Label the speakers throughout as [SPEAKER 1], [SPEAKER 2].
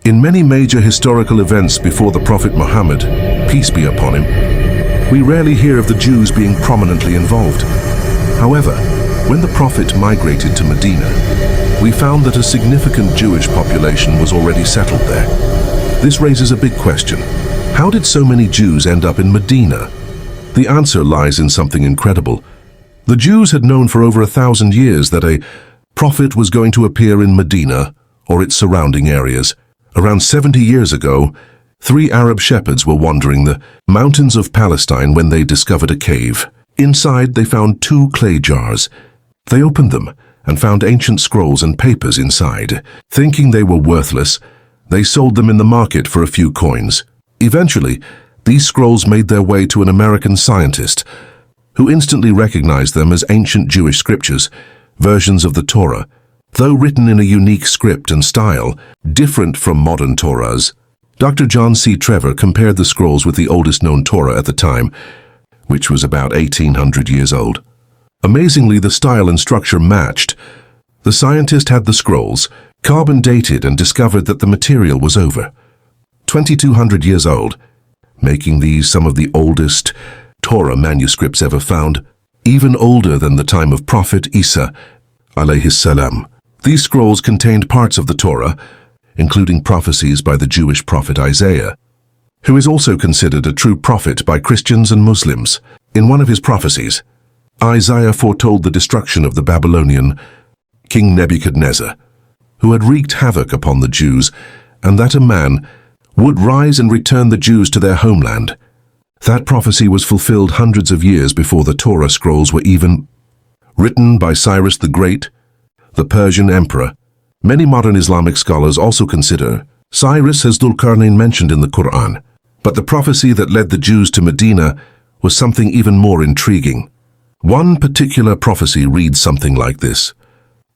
[SPEAKER 1] In many major historical events before the Prophet Muhammad, peace be upon him, we rarely hear of the Jews being prominently involved. However, when the Prophet migrated to Medina, we found that a significant Jewish population was already settled there. This raises a big question. How did so many Jews end up in Medina? The answer lies in something incredible. The Jews had known for over 1,000 years that a prophet was going to appear in Medina or its surrounding areas. Around 70 years ago, 3 Arab shepherds were wandering the mountains of Palestine when they discovered a cave. Inside, they found 2 clay jars. They opened them and found ancient scrolls and papers inside. Thinking they were worthless, they sold them in the market for a few coins. Eventually, these scrolls made their way to an American scientist, who instantly recognized them as ancient Jewish scriptures, versions of the Torah, though written in a unique script and style, different from modern Torahs. Dr. John C. Trevor compared the scrolls with the oldest known Torah at the time, which was about 1,800 years old. Amazingly, the style and structure matched. The scientist had the scrolls carbon dated and discovered that the material was over 2,200 years old, making these some of the oldest Torah manuscripts ever found, even older than the time of Prophet Isa, alayhi salam. These scrolls contained parts of the Torah, including prophecies by the Jewish prophet Isaiah, who is also considered a true prophet by Christians and Muslims. In one of his prophecies, Isaiah foretold the destruction of the Babylonian King Nebuchadnezzar, who had wreaked havoc upon the Jews, and that a man would rise and return the Jews to their homeland. That prophecy was fulfilled hundreds of years before the Torah scrolls were even written by Cyrus the Great, the Persian emperor. Many modern Islamic scholars also consider Cyrus as Dhul-Qarnayn mentioned in the Quran, but the prophecy that led the Jews to Medina was something even more intriguing. One particular prophecy reads something like this: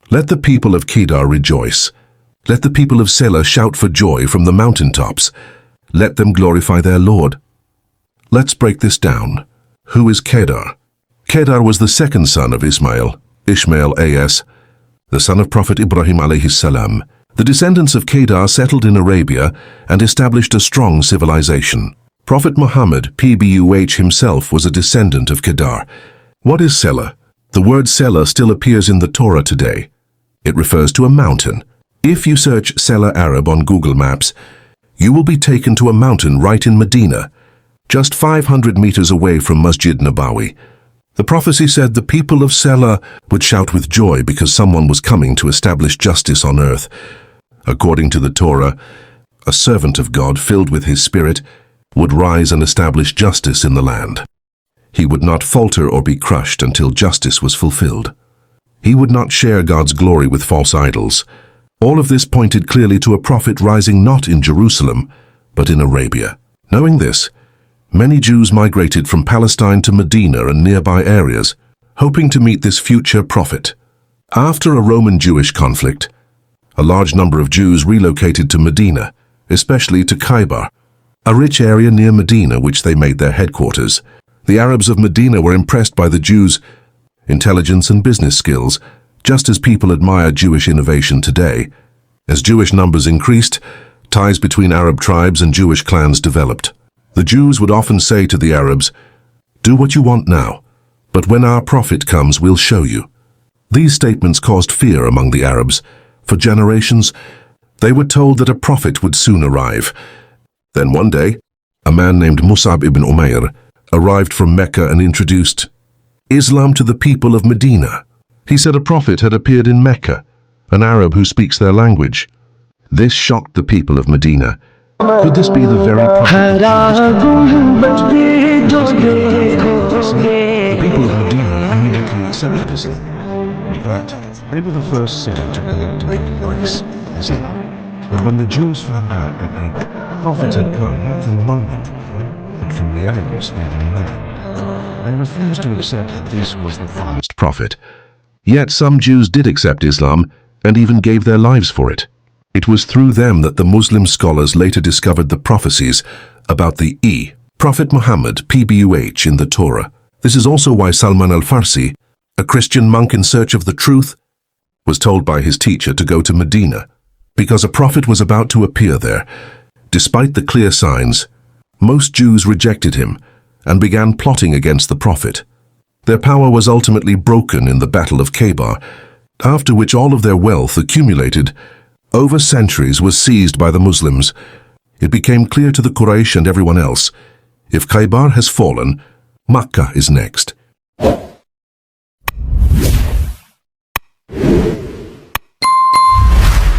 [SPEAKER 1] "Let the people of Kedar rejoice. Let the people of Sela shout for joy from the mountaintops. Let them glorify their Lord." Let's break this down. Who is Kedar? Kedar was the second son of Ishmael as the son of Prophet Ibrahim alayhi salam. The descendants of Kedar settled in Arabia and established a strong civilization. Prophet Muhammad, PBUH, himself was a descendant of Kedar. What is Sela? The word Sela still appears in the Torah today. It refers to a mountain. If you search Sela Arab on Google Maps, you will be taken to a mountain right in Medina, just 500 meters away from Masjid Nabawi. The prophecy said the people of Sela would shout with joy because someone was coming to establish justice on earth. According to the Torah, a servant of God filled with his spirit would rise and establish justice in the land. He would not falter or be crushed until justice was fulfilled. He would not share God's glory with false idols. All of this pointed clearly to a prophet rising not in Jerusalem, but in Arabia. Knowing this, many Jews migrated from Palestine to Medina and nearby areas, hoping to meet this future prophet. After a Roman-Jewish conflict, a large number of Jews relocated to Medina, especially to Khaybar, a rich area near Medina which they made their headquarters. The Arabs of Medina were impressed by the Jews' intelligence and business skills, just as people admire Jewish innovation today. As Jewish numbers increased, ties between Arab tribes and Jewish clans developed. The Jews would often say to the Arabs, "Do what you want now, but when our prophet comes, we'll show you." These statements caused fear among the Arabs. For generations, they were told that a prophet would soon arrive. Then one day, a man named Mus'ab ibn Umair arrived from Mecca and introduced Islam to the people of Medina. He said a prophet had appeared in Mecca, an Arab who speaks their language. This shocked the people of Medina. Could this be the very prophet? The people of Medina immediately accepted Islam. In fact, they were the first city to embrace Islam. But when the Jews found out that the prophet had come not from among them, but from the Arabs in the land, they refused to accept that this was the promised prophet. Yet some Jews did accept Islam and even gave their lives for it. It was through them that the Muslim scholars later discovered the prophecies about the Prophet Muhammad, PBUH, in the Torah. This is also why Salman al-Farsi, a Christian monk in search of the truth, was told by his teacher to go to Medina because a prophet was about to appear there. Despite the clear signs, most Jews rejected him and began plotting against the prophet. Their power was ultimately broken in the Battle of Khaybar, after which all of their wealth accumulated over centuries was seized by the Muslims. It became clear to the Quraysh and everyone else, if Khaybar has fallen, Makkah is next.